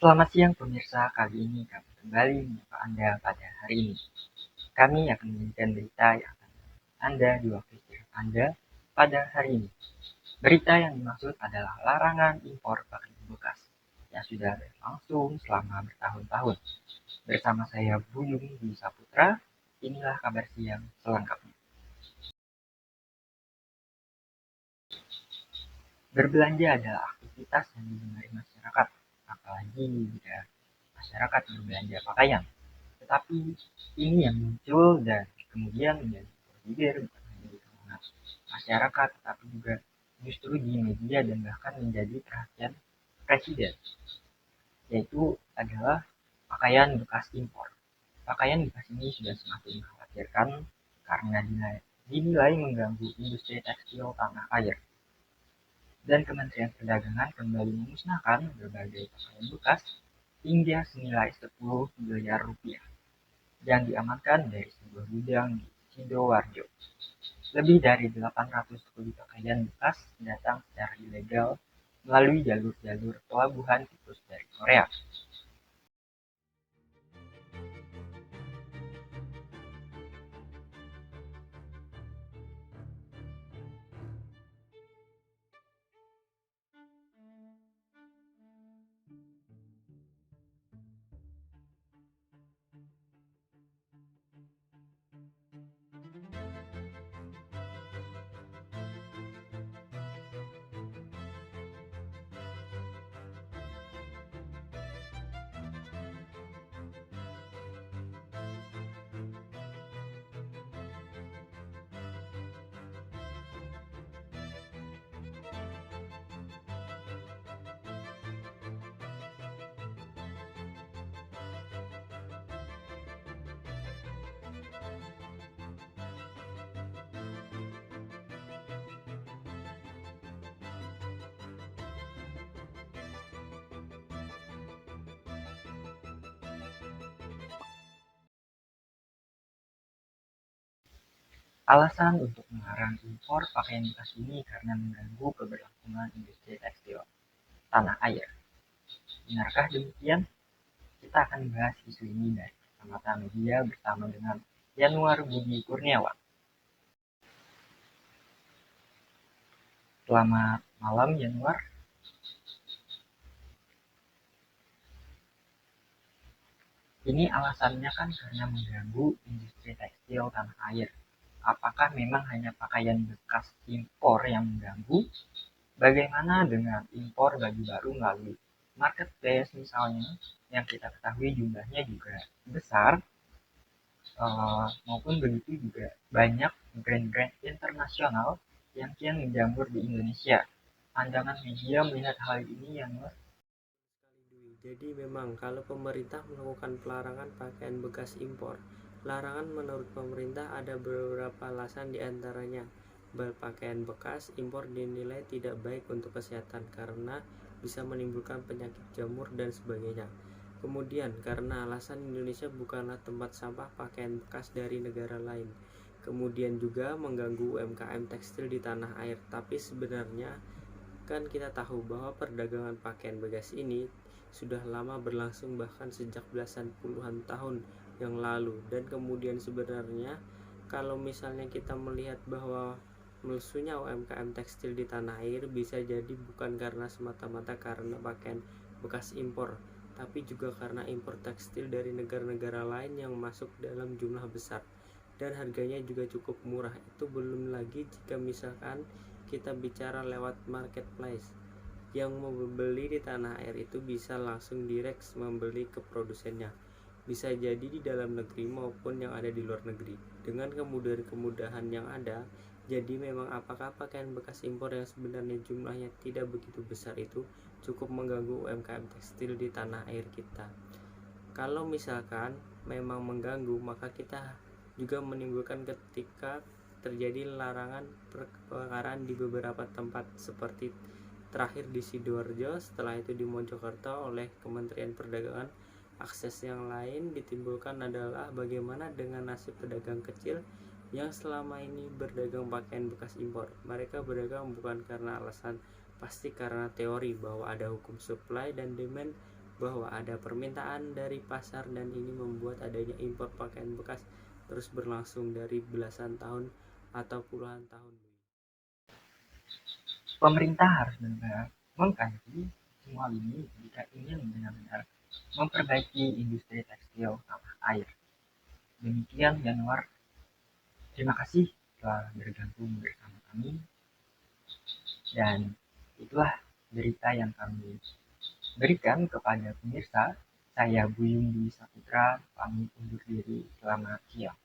Selamat siang pemirsa, kali ini kami kembali menyapa Anda pada hari ini. Kami akan memberikan berita yang akan Anda di waktu istirahat Anda pada hari ini. Berita yang dimaksud adalah larangan impor pakaian bekas yang sudah berlangsung selama bertahun-tahun. Bersama saya Buyung Dwi Saputra, inilah kabar siang selengkapnya. Berbelanja adalah aktivitas yang digemari masyarakat, apalagi jika masyarakat berbelanja pakaian. Tetapi ini yang muncul dan kemudian menjadi bergulir bukan hanya di kalangan masyarakat, tetapi juga justru di media dan bahkan menjadi perhatian presiden, yaitu adalah pakaian bekas impor. Pakaian bekas ini sudah semakin mengkhawatirkan karena dinilai mengganggu industri tekstil tanah air. Dan Kementerian Perdagangan kembali memusnahkan berbagai pakaian bekas hingga senilai 10 miliar rupiah yang diamankan dari sebuah gudang di Sidoarjo. Lebih dari 800 kuli pakaian bekas datang secara ilegal melalui jalur-jalur pelabuhan tikus dari Korea. Alasan untuk melarang impor pakaian bekas ini karena mengganggu keberlangsungan industri tekstil tanah air. Benarkah demikian? Kita akan bahas isu ini dari kacamata media bersama dengan Yanuar Budi Kurniawan. Selamat malam Yanuar. Ini alasannya kan karena mengganggu industri tekstil tanah air. Apakah memang hanya pakaian bekas impor yang mengganggu? Bagaimana dengan impor baju baru melalui marketplace misalnya, yang kita ketahui jumlahnya juga besar, maupun begitu juga banyak brand-brand internasional yang kian menjamur di Indonesia. Pandangan media melihat hal ini yang Jadi memang kalau pemerintah melakukan pelarangan pakaian bekas impor, larangan menurut pemerintah ada beberapa alasan diantaranya. Berpakaian bekas impor dinilai tidak baik untuk kesehatan karena bisa menimbulkan penyakit jamur dan sebagainya. Kemudian karena alasan Indonesia bukanlah tempat sampah pakaian bekas dari negara lain. Kemudian juga mengganggu UMKM tekstil di tanah air. Tapi sebenarnya kan kita tahu bahwa perdagangan pakaian bekas ini sudah lama berlangsung bahkan sejak belasan puluhan tahun yang lalu. Dan kemudian sebenarnya kalau misalnya kita melihat bahwa melesunya UMKM tekstil di tanah air bisa jadi bukan karena semata-mata karena pakaian bekas impor, tapi juga karena impor tekstil dari negara-negara lain yang masuk dalam jumlah besar dan harganya juga cukup murah. Itu belum lagi jika misalkan kita bicara lewat marketplace, yang membeli di tanah air itu bisa langsung direct membeli ke produsennya, bisa jadi di dalam negeri maupun yang ada di luar negeri. Dengan kemudahan-kemudahan yang ada, jadi memang apakah pakaian bekas impor yang sebenarnya jumlahnya tidak begitu besar itu cukup mengganggu UMKM tekstil di tanah air kita. Kalau misalkan memang mengganggu, maka kita juga menimbulkan ketika terjadi larangan perkaran di beberapa tempat seperti terakhir di Sidoarjo, setelah itu di Mojokerto oleh Kementerian Perdagangan. Akses yang lain ditimbulkan adalah bagaimana dengan nasib pedagang kecil yang selama ini berdagang pakaian bekas impor. Mereka berdagang bukan karena alasan pasti karena teori bahwa ada hukum supply dan demand bahwa ada permintaan dari pasar dan ini membuat adanya impor pakaian bekas terus berlangsung dari belasan tahun atau puluhan tahun. Pemerintah harus benar-benar mengkaji semua ini jika ingin benar-benar memperbaiki industri tekstil tanah air. Demikian Januar, terima kasih telah bergabung bersama kami, dan itulah berita yang kami berikan kepada pemirsa. Saya Buyung Dwi Saputra, pamit undur diri. Selamat siang.